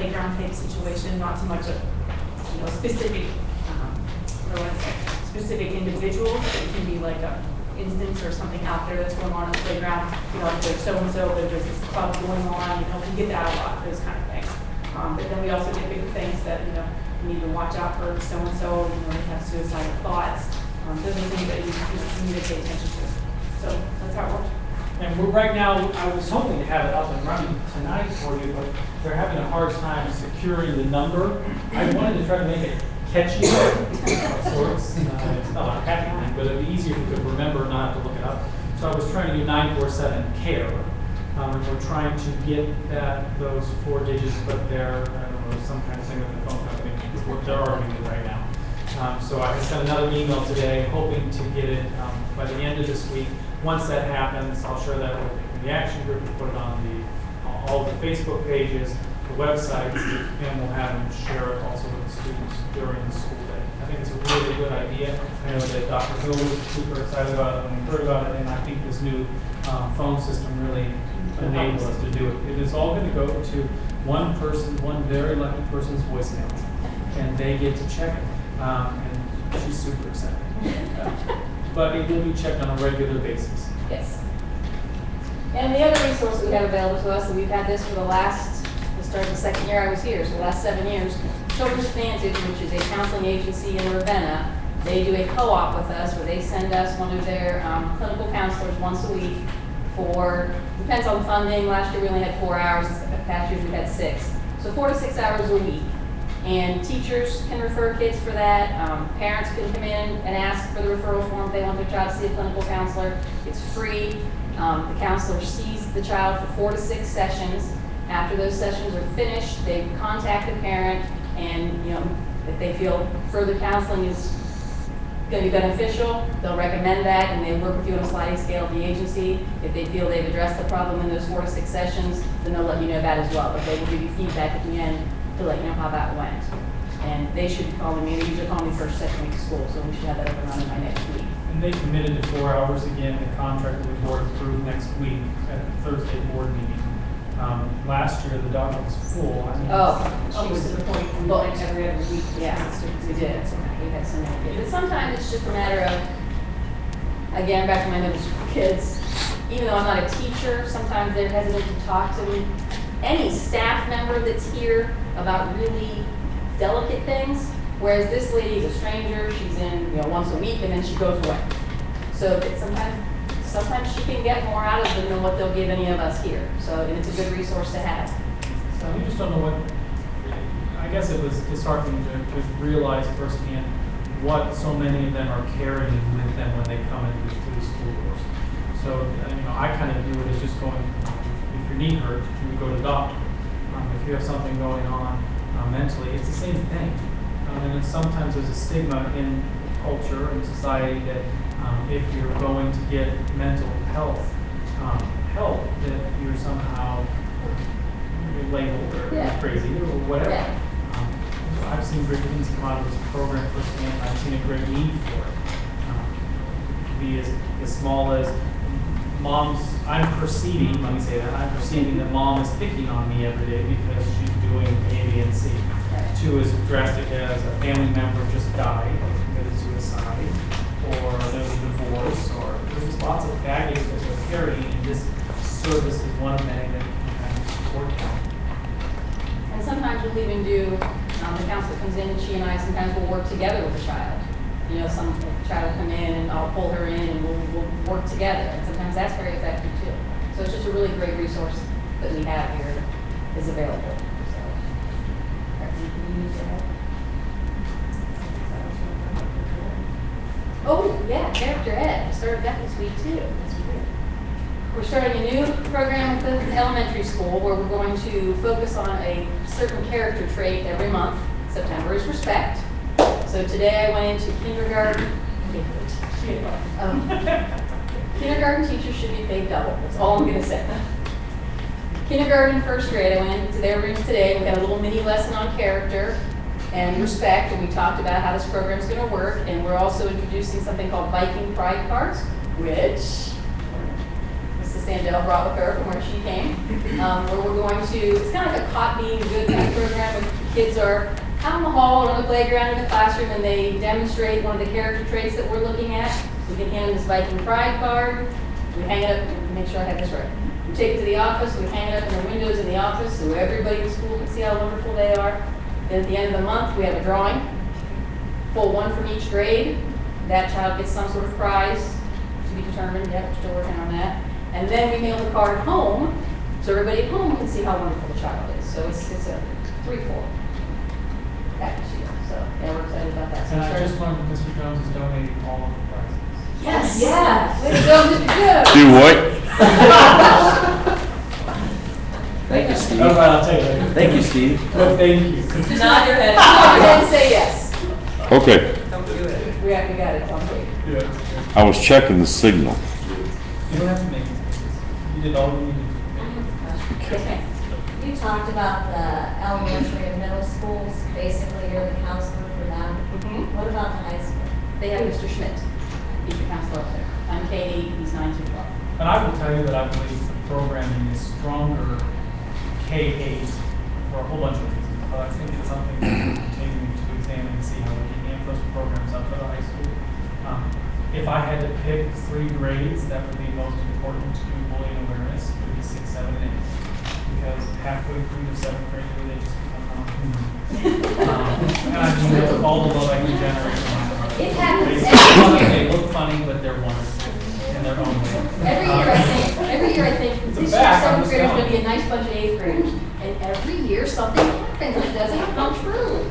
playground type situation, not so much a specific, what do I want to say, specific individuals. It can be like a instance or something out there that's going on in the playground. Like there's so-and-so, there's this club going on, we get that a lot, those kind of things. But then we also get big things that, we need to watch out for so-and-so, they have suicidal thoughts. Those are things that you need to pay attention to. So that's how it works. And we're right now, I was hoping to have it up and running tonight for you, but they're having a hard time securing the number. I wanted to try to make it catchy of sorts. It's not a happy thing, but it'd be easier if you could remember, not have to look it up. So I was trying to do 947 CARE. And we're trying to get those 4 digits, but they're, I don't know, some kind of thing with the phone company. They're arguing it right now. So I sent another email today, hoping to get it by the end of this week. Once that happens, I'll share that with the action group and put it on all the Facebook pages, the websites, and we'll have them share it also with the students during the school day. I think it's a really good idea. I know that Dr. Hill was super excited about it when we heard about it, and I think this new phone system really enables us to do it. It is all going to go to one person, one very lucky person's voicemail, and they get to check it. And she's super excited. But it will be checked on a regular basis. Yes. And the other resource we have available to us, and we've had this for the start of the second year I was here, so the last 7 years, Children's Advantage, which is a counseling agency in Ravenna, they do a co-op with us where they send us one of their clinical counselors once a week for, depends on funding. Last year we only had 4 hours, past years we had 6. So 4 to 6 hours a week. And teachers can refer kids for that. Parents can come in and ask for the referral form if they want their child to see a clinical counselor. It's free. The counselor sees the child for 4 to 6 sessions. After those sessions are finished, they contact the parent, and if they feel further counseling is going to be beneficial, they'll recommend that, and they work with you on a sliding scale of the agency. If they feel they've addressed the problem in those 4 to 6 sessions, then they'll let you know that as well. But they will give you feedback at the end to let you know how that went. And they should call me, they usually call me first, second week of school, so we should have that up and running by next week. And they committed to 4 hours again. The contract will be board approved next week at the Thursday board meeting. Last year the dog was full. She was to the point we went every other week. Yeah, we did. We had so many kids. But sometimes it's just a matter of, again, back to my middle school kids, even though I'm not a teacher, sometimes they're hesitant to talk to me. Any staff member that's here about really delicate things, whereas this lady is a stranger, she's in once a week and then she goes away. So that sometimes she can get more out of them than what they'll give any of us here. So, and it's a good resource to have. So we just don't know what, I guess it was disheartening to realize firsthand what so many of them are carrying with them when they come into the school doors. So, I kind of view it as just going, if your knee hurts, you go to the doctor. If you have something going on mentally, it's the same thing. And sometimes there's a stigma in culture and society that if you're going to get mental health help, that you're somehow labeled or crazy or whatever. Yeah. I've seen great things come out of this program firsthand. I've seen a great need for it. It could be as small as I'm perceiving that mom is picking on me every day because she's doing A, B, and C. Right. To as drastic as a family member just died or committed suicide, or there's a divorce, or there's just lots of baggage that we're carrying, and this service is one of many that can kind of support that. And sometimes we'll even do, the counselor comes in and she and I sometimes will work together with the child. Some child will come in and I'll pull her in and we'll work together. And sometimes that's very effective too. So it's just a really great resource that we have here is available. So, oh yeah, character ed. We started that this week too. We're starting a new program with the elementary school where we're going to focus on a certain character trait every month. September is respect. So today I went into kindergarten. Kindergarten teachers should be paid double. That's all I'm going to say. Kindergarten, first grade, I went into their rooms today. We had a little mini lesson on character and respect, and we talked about how this program is going to work. And we're also introducing something called Viking Pride Cards, which Sandell brought with her from where she came, where we're going to, it's kind of like a caught being good kind of program. Kids are out in the hall or on the playground in the classroom and they demonstrate one of the character traits that we're looking at. We can hand them this Viking Pride card. We hang it up, make sure I have this right. We take it to the office, we hang it up in the windows in the office so everybody in school can see how wonderful they are. Then at the end of the month, we have a drawing. Pull one from each grade. That child gets some sort of prize to be determined. Yep, we're still working on that. And then we mail the card home so everybody at home can see how wonderful the child is. So it's a threefold package deal. So yeah, we're excited about that. So And I started- just learned that Mr. Jones is donating all of the prizes. Yes, yes. Way to go, Mr. Joe. Do what? Thank you, Steve. Oh, well, I'll tell you later. Thank you, Steve. Well, thank you. Just nod your head. Go ahead and say yes. Okay, Don't do it. We got it on tape. Yeah. I was checking the signal. You don't have to make it. You did all you needed. Yes, ma'am. You talked about the elementary and middle schools, basically you're the counselor for them. Mhm. What about the high school? They have Mr. Schmidt. He's the counselor up there. I'm Katie, he's 9 to 12. And I will tell you that I believe the programming is stronger K-8 for a whole bunch of reasons. But I think it's something that we're continuing to examine and see how we can amp those programs up to the high school. If I had to pick 3 grades that would be most important to bullying awareness, it would be 6, 7, and 8. Because halfway through the 7th grade, they just become and I mean, that's all the love I can generate from my heart. It happens They look funny, but they're wonderful in their own way. Every year I think, It's a this year fact, I'm 7th just graders telling gonna be you. a nice bunch of 8th graders. And every year something happens, it doesn't come true.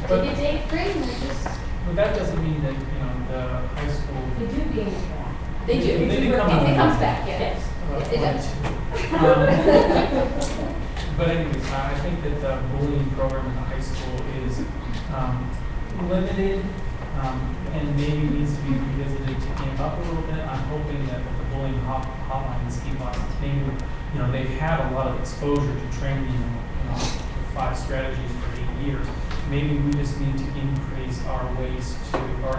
But- They get to 8th grade and they're just, But that doesn't mean that, the high school. They do being strong. they do. They become It a- comes back, yes. It does. But anyways, I think that the bullying program in the high school is limited and maybe needs to be revisited to amp up a little bit. I'm hoping that with the bullying hotline and ski boxes, maybe, they've had a lot of exposure to training, 5 strategies for 8 years. Maybe we just need to increase our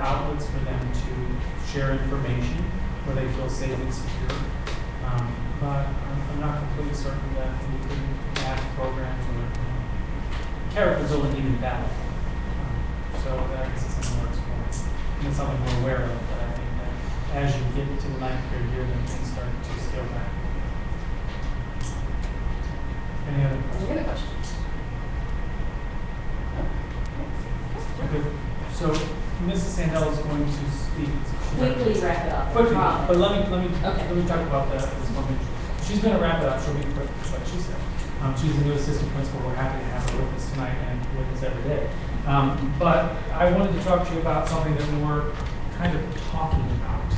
outlets for them to share information where they feel safe and secure. But I'm not completely certain that we can add programs or character building even that. So that is something we're exploring. And it's something we're aware of, but I think that as you get to the 9th grade year, then things start to scale back. Any other questions? Any other questions? Okay, so Mrs. Sandell is going to speak. Quickly wrap it up. Quickly, Promise. but let me Okay. talk about this one thing. She's going to wrap it up. She'll be quick, like she said. She's the new assistant principal. We're happy to have her with us tonight and with us every day. But I wanted to talk to you about something that we're kind of talking about,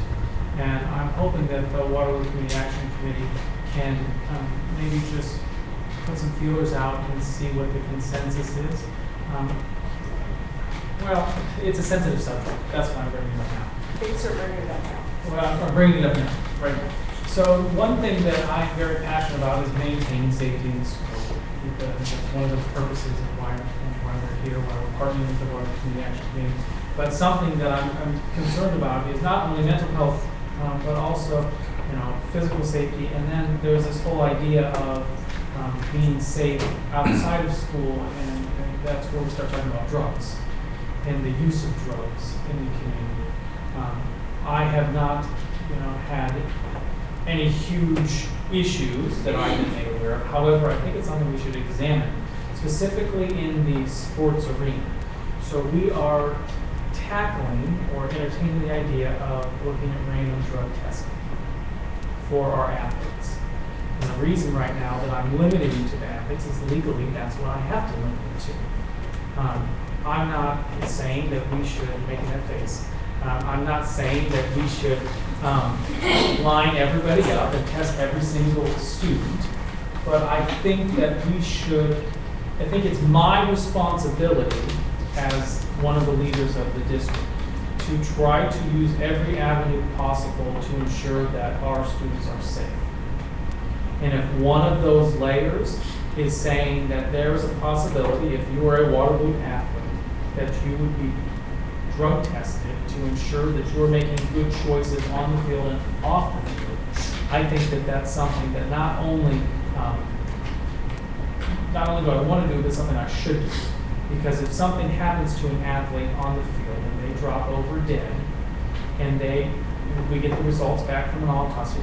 and I'm hoping that the Waterloo Community Action Committee can maybe just put some feelers out and see what the consensus is. Well, it's a sensitive subject. That's why I'm bringing it up now. Thanks for bringing it up now. Well, I'm bringing it up now, right now. So one thing that I'm very passionate about is maintaining safety in the school. That's one of the purposes of why we're here, why we're partnering with the Waterloo Community Action Committee. But something that I'm concerned about is not only mental health, but also, physical safety. And then there's this whole idea of being safe outside of school, and that's where we start talking about drugs and the use of drugs in the community. I have not, had any huge issues that I've been made aware of. However, I think it's something we should examine, specifically in the sports arena. So we are tackling or entertaining the idea of looking at random drug testing for our athletes. And the reason right now that I'm limiting it to the athletes is legally that's what I have to limit it to. I'm not saying that we should make that face. I'm not saying that we should line everybody up and test every single student, but I think that we should, I think it's my responsibility as one of the leaders of the district to try to use every avenue possible to ensure that our students are safe. And if one of those layers is saying that there is a possibility, if you are a Waterloo athlete, that you would be drug tested to ensure that you're making good choices on the field and off the field, I think that that's something that not only do I want to do, but something I should do. Because if something happens to an athlete on the field and they drop over dead, and we get the results back from an autopsy,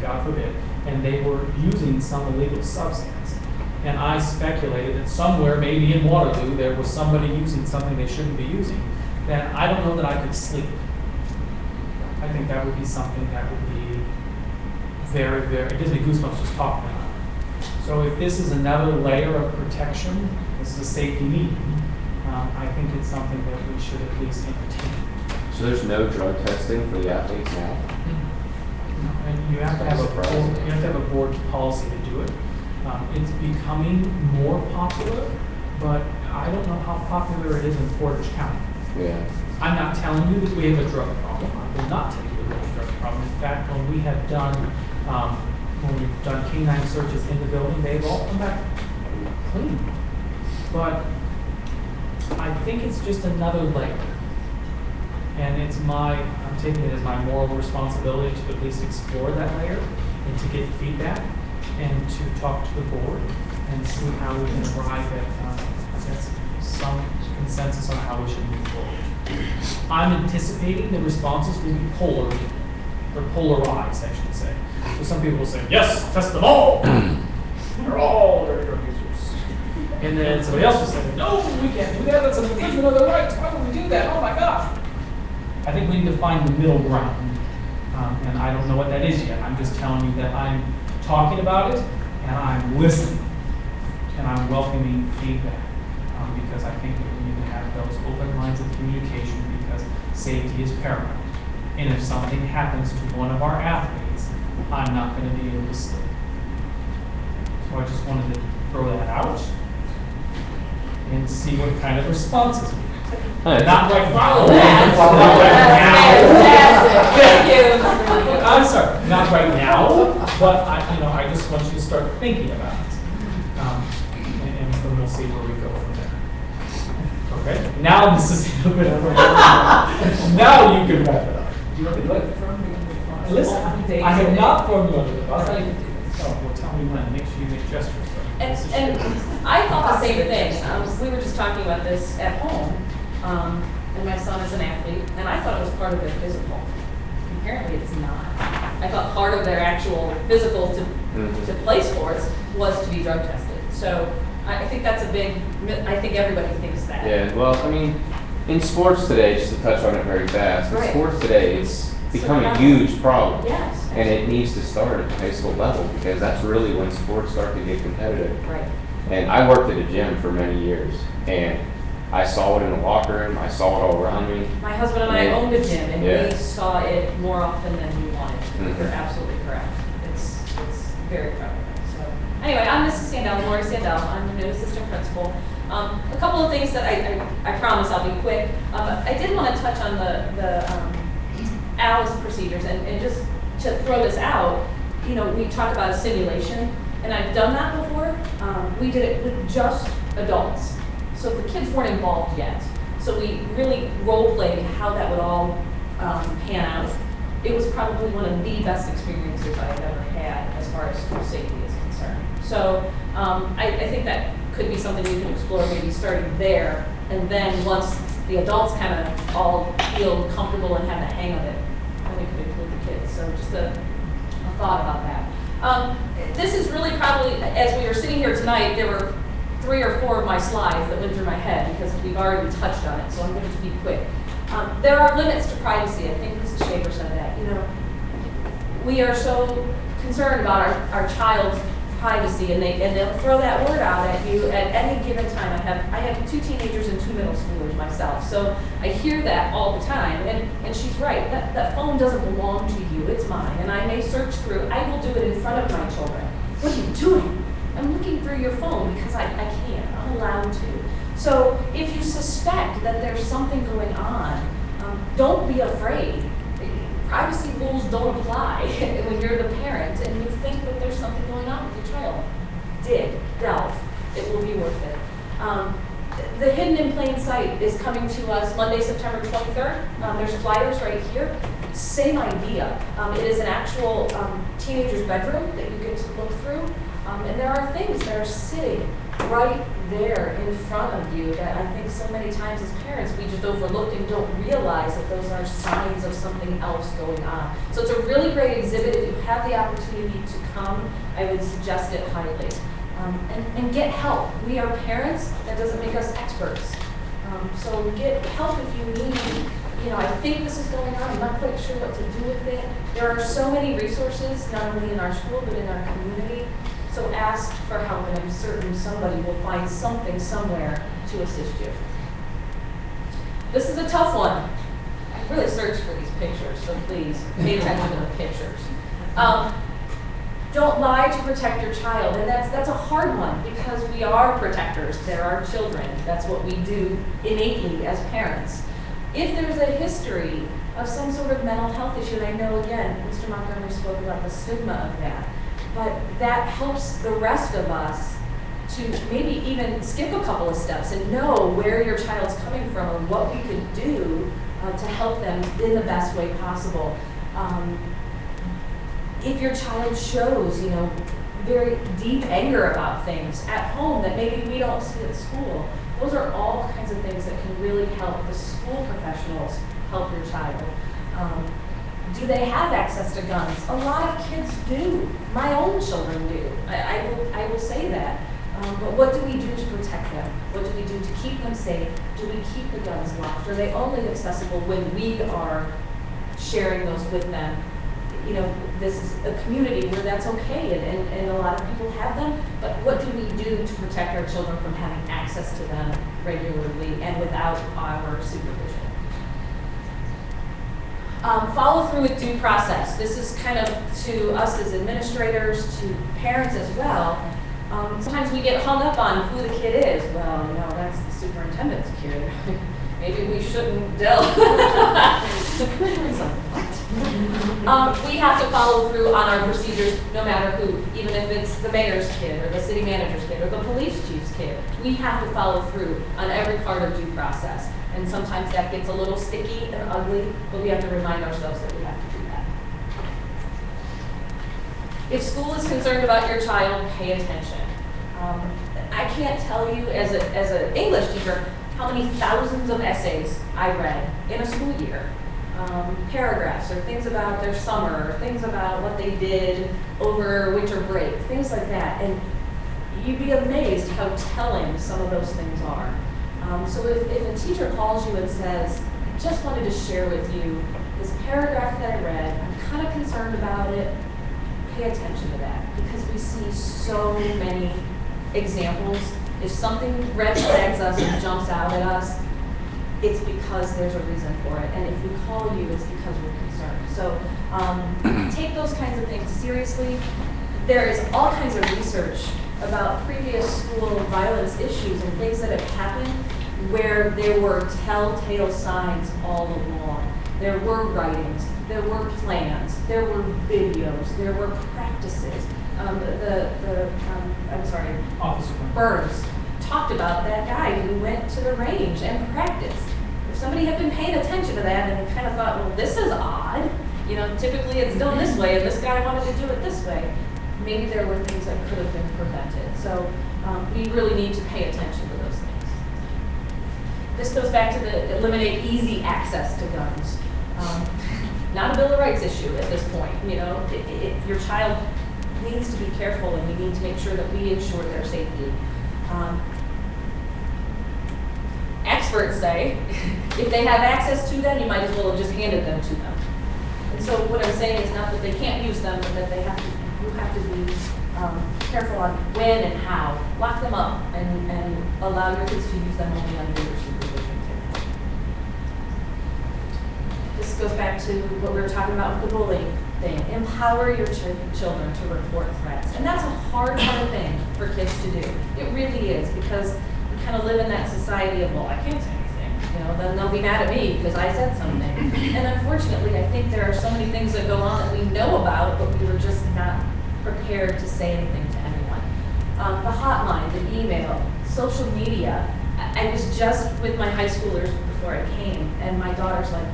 God forbid, and they were using some illegal substance, and I speculated that somewhere, maybe in Waterloo, there was somebody using something they shouldn't be using, then I don't know that I could sleep. I think that would be something that would be very, very, it gives me goosebumps just talking about it. So if this is another layer of protection, this is a safety need, I think it's something that we should at least entertain. So there's no drug testing for the athletes now? And you have to have a board policy to do it. It's becoming more popular, but I don't know how popular it is in Portage County. Yeah. I'm not telling you that we have a drug problem. I will not tell you that we have a drug problem. In fact, when we've done canine searches in the building, they've all come back clean. But I think it's just another layer. And I'm taking it as my moral responsibility to at least explore that layer and to get feedback and to talk to the board and see how we can arrive at some consensus on how we should move forward. I'm anticipating the responses will be polarized, I should say. So some people will say, yes, test them all. They're all dirty drug users. And then somebody else will say, no, we can't do that. That's an infringement of their rights. Why would we do that? Oh my gosh. I think we need to find the middle ground. And I don't know what that is yet. I'm just telling you that I'm talking about it and I'm listening and I'm welcoming feedback because I think that we need to have those open lines of communication because safety is paramount. And if something happens to one of our athletes, I'm not going to be able to sleep. So I just wanted to throw that out and see what kind of responses we get. Not right now. Not right now. Thank you. I'm sorry, not right now, but I just want you to start thinking about it. And then we'll see where we go from there. Okay, now this is a little bit of a now you can wrap it up. Do you want to from me? Listen, I have not formulated it. I'll tell you. Oh, well, tell me when. Make sure you make gestures. And I thought the same thing. We were just talking about this at home, and my son is an athlete, and I thought it was part of their physical. Apparently it's not. I thought part of their actual physical to play sports was to be drug tested. So I think that's a big, I think everybody thinks that. Yeah, well, I mean, in sports today, just to touch on it very fast, in Right. sports today, it's become a huge problem. Yes. And it needs to start at the high school level because that's really when sports start to get competitive. Right. And I worked at a gym for many years, and I saw it in the locker room. I saw it all around me. My husband and I owned a gym, and Yeah. we saw it more often than we wanted. Mhm. You're absolutely correct. It's very prevalent. So anyway, I'm Mrs. Sandell, Lori Sandell. I'm the new assistant principal. A couple of things that I promise I'll be quick. I did want to touch on the ALICE procedures, and just to throw this out, we talk about a simulation, and I've done that before. We did it with just adults. So the kids weren't involved yet. So we really role-played how that would all pan out. It was probably one of the best experiences I've ever had as far as school safety is concerned. So I think that could be something we can explore, maybe starting there, and then once the adults kind of all feel comfortable and have the hang of it, then we could include the kids. So just a thought about that. This is really probably, as we were sitting here tonight, there were 3 or 4 of my slides that went through my head because we've already touched on it, so I'm going to be quick. There are limits to privacy. I think Mrs. Shaver said that. We are so concerned about our child's privacy, and they'll throw that word out at you at any given time. I have 2 teenagers and 2 middle schoolers myself, so I hear that all the time. And she's right. That phone doesn't belong to you. It's mine, and I may search through. I will do it in front of my children. What are you doing? I'm looking through your phone because I can. I'm allowed to. So if you suspect that there's something going on, don't be afraid. Privacy rules don't apply when you're the parent and you think that there's something going on with your child. Delve. It will be worth it. The Hidden in Plain Sight is coming to us Monday, September 23rd. There's flyers right here. Same idea. It is an actual teenager's bedroom that you get to look through. And there are things that are sitting right there in front of you that I think so many times as parents, we just overlook and don't realize that those are signs of something else going on. So it's a really great exhibit. If you have the opportunity to come, I would suggest it highly. And get help. We are parents. That doesn't make us experts. So get help if you need. I think this is going on. I'm not quite sure what to do with it. There are so many resources, not only in our school, but in our community. So ask for help, and I'm certain somebody will find something somewhere to assist you. This is a tough one. I really searched for these pictures, so please pay attention to the pictures. Don't lie to protect your child, and that's a hard one because we are protectors. They're our children. That's what we do innately as parents. If there's a history of some sort of mental health issue, and I know again, Mr. Montgomery spoke about the stigma of that, but that helps the rest of us to maybe even skip a couple of steps and know where your child's coming from and what we could do to help them in the best way possible. If your child shows, very deep anger about things at home that maybe we don't see at school, those are all kinds of things that can really help the school professionals help your child. Do they have access to guns? A lot of kids do. My own children do. I will say that. But what do we do to protect them? What do we do to keep them safe? Do we keep the guns locked? Are they only accessible when we are sharing those with them? This is a community where that's okay, and a lot of people have them, but what do we do to protect our children from having access to them regularly and without our supervision? Follow through with due process. This is kind of to us as administrators, to parents as well. Sometimes we get hung up on who the kid is. Well, that's the superintendent's kid. Maybe we shouldn't delve. We have to follow through on our procedures no matter who, even if it's the mayor's kid or the city manager's kid or the police chief's kid. We have to follow through on every part of due process. And sometimes that gets a little sticky and ugly, but we have to remind ourselves that we have to do that. If school is concerned about your child, pay attention. I can't tell you as an English teacher how many thousands of essays I read in a school year. Paragraphs or things about their summer, or things about what they did over winter break, things like that. And you'd be amazed how telling some of those things are. So if a teacher calls you and says, I just wanted to share with you this paragraph that I read, I'm kind of concerned about it, pay attention to that because we see so many examples. If something red flags us and jumps out at us, it's because there's a reason for it. And if we call you, it's because we're concerned. So take those kinds of things seriously. There is all kinds of research about previous school violence issues and things that have happened where there were telltale signs all along. There were writings, there were plans, there were videos, there were practices. Officer Burns talked about that guy who went to the range and practiced. If somebody had been paying attention to that and kind of thought, well, this is odd, typically it's done this way and this guy wanted to do it this way, maybe there were things that could have been prevented. So we really need to pay attention to those things. This goes back to the eliminate easy access to guns. Not a Bill of Rights issue at this point. Your child needs to be careful and we need to make sure that we ensure their safety. Experts say if they have access to them, you might as well have just handed them to them. And so what I'm saying is not that they can't use them, but that you have to be careful on when and how. Lock them up and allow your kids to use them only under your supervision. This goes back to what we were talking about with the bullying thing. Empower your children to report threats. And that's a hard thing for kids to do. It really is, because we kind of live in that society of, well, I can't say anything. Then they'll be mad at me because I said something. And unfortunately, I think there are so many things that go on that we know about, but we were just not prepared to say anything to anyone. The hotline, the email, social media. I was just with my high schoolers before I came, and my daughter's like,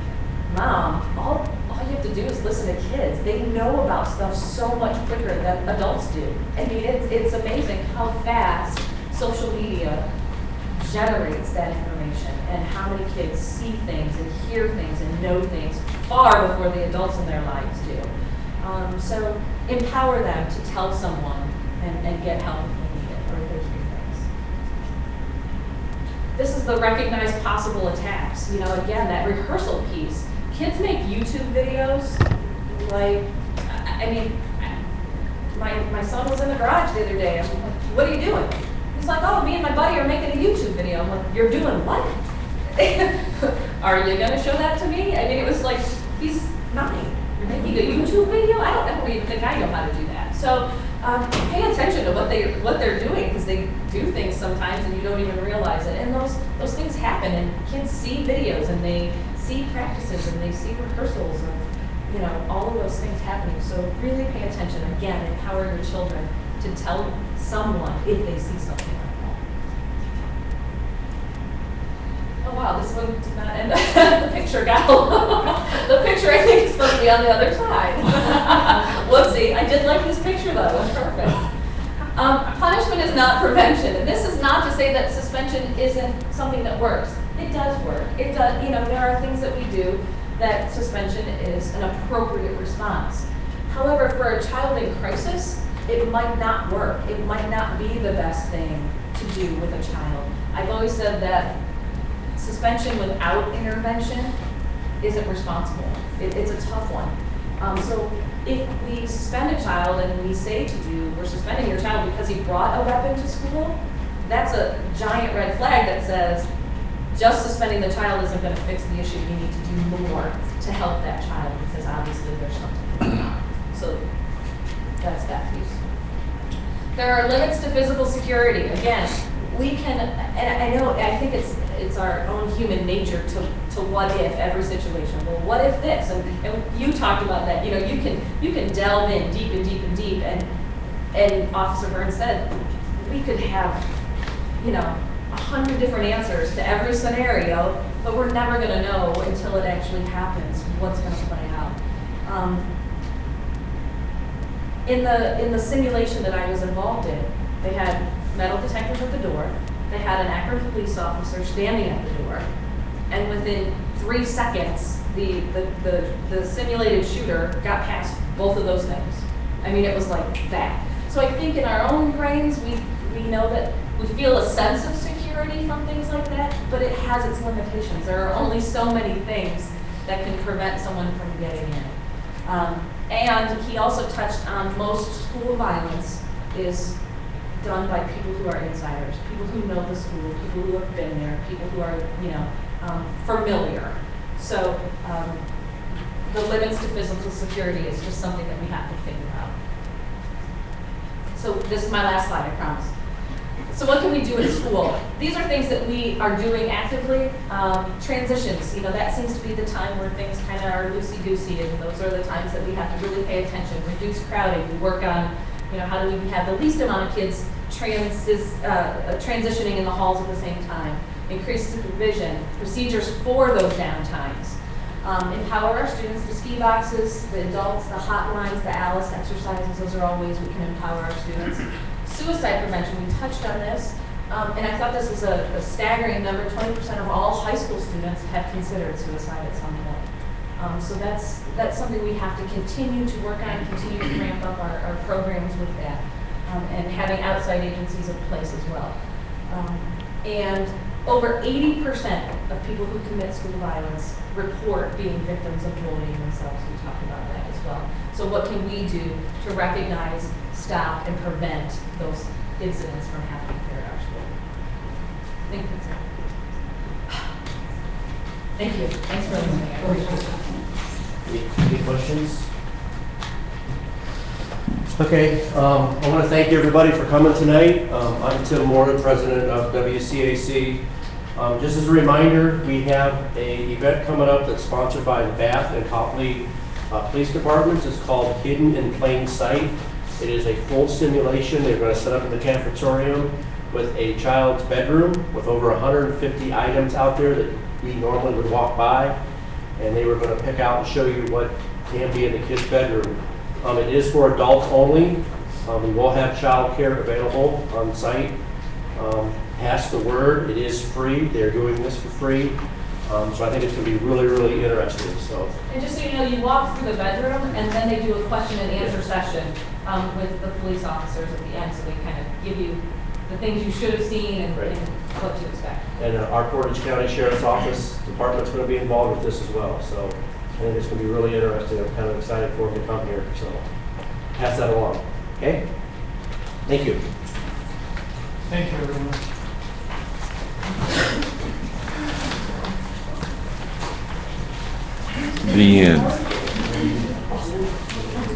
Mom, all you have to do is listen to kids. They know about stuff so much quicker than adults do. I mean, it's amazing how fast social media generates that information and how many kids see things and hear things and know things far before the adults in their lives do. So empower them to tell someone and get help if they need it, or if they hear things. This is the recognized possible attacks. You know, again, that rehearsal piece. Kids make YouTube videos, like, I mean, my son was in the garage the other day. I'm like, what are you doing? He's like, oh, me and my buddy are making a YouTube video. I'm like, you're doing what? Are you gonna show that to me? I mean, it was like, he's 9. You're making a YouTube video? I don't even think I know how to do that. So pay attention to what they're doing, because they do things sometimes and you don't even realize it. And those things happen, and kids see videos and they see practices and they see rehearsals and, you know, all of those things happening. So really pay attention. Again, empower your children to tell someone if they see something like that. Oh wow, this one did not end. The picture got the picture I think is supposed to be on the other side. Whoopsie, I did like this picture though, it was perfect. Punishment is not prevention, and this is not to say that suspension isn't something that works. It does work. It does, you know, there are things that we do that suspension is an appropriate response. However, for a child in crisis, it might not work. It might not be the best thing to do with a child. I've always said that suspension without intervention isn't responsible. It's a tough one. So if we suspend a child and we say to you, we're suspending your child because he brought a weapon to school, that's a giant red flag that says just suspending the child isn't going to fix the issue. You need to do more to help that child, because obviously there's something going on. So that's that piece. There are limits to physical security. Again, we can, and I think it's our own human nature to what if every situation. Well, what if this? And you talked about that. You know, you can delve in deep and deep and deep. And Officer Burns said we could have, you know, 100 different answers to every scenario, but we're never going to know until it actually happens what's going to play out. In the simulation that I was involved in, they had metal detectors at the door. They had an Akron police officer standing at the door, and within 3 seconds, the simulated shooter got past both of those things. I mean, it was like that. So I think in our own brains, we know that we feel a sense of security from things like that, but it has its limitations. There are only so many things that can prevent someone from getting in. And he also touched on most school violence is done by people who are insiders, people who know the school, people who have been there, people who are, you know, familiar. So the limits to physical security is just something that we have to figure out. So this is my last slide, I promise. So what can we do in school? These are things that we are doing actively. Transitions, you know, that seems to be the time where things kind of are loosey-goosey, and those are the times that we have to really pay attention. Reduce crowding. We work on, you know, how do we have the least amount of kids transitioning in the halls at the same time. Increase supervision. Procedures for those downtimes. Empower our students, the ski boxes, the adults, the hotlines, the Alice exercises. Those are all ways we can empower our students. Suicide prevention, we touched on this, and I thought this was a staggering number. 20% of all high school students have considered suicide at some point. So that's something we have to continue to work on, continue to ramp up our programs with that, and having outside agencies in place as well. And over 80% of people who commit school violence report being victims of bullying themselves. We talked about that as well. So what can we do to recognize, stop, and prevent those incidents from happening here at our school? I think that's it. Thank you. Thanks for listening. I appreciate it. Any questions? Okay, I want to thank everybody for coming tonight. I'm Tim Moore, president of WCAC. Just as a reminder, we have an event coming up that's sponsored by the Bath and Copley Police Departments. It's called Hidden in Plain Sight. It is a full simulation. They're going to set up in the cafeteria with a child's bedroom with over 150 items out there that we normally would walk by. And they were going to pick out and show you what can be in the kid's bedroom. It is for adults only. We will have child care available on site. Pass the word, it is free, they're doing this for free. So I think it's gonna be really, really interesting, so. And just so you know, you walk through the bedroom, and then they do a question and answer session with the police officers at the end, so they kind of give you the things you should have seen and Right. and what to expect. And our Portage County Sheriff's Office Department's gonna be involved with this as well, so I think it's gonna be really interesting. I'm kind of excited for them to come here, so pass that along, okay? Thank you. Thank you, everyone. The end.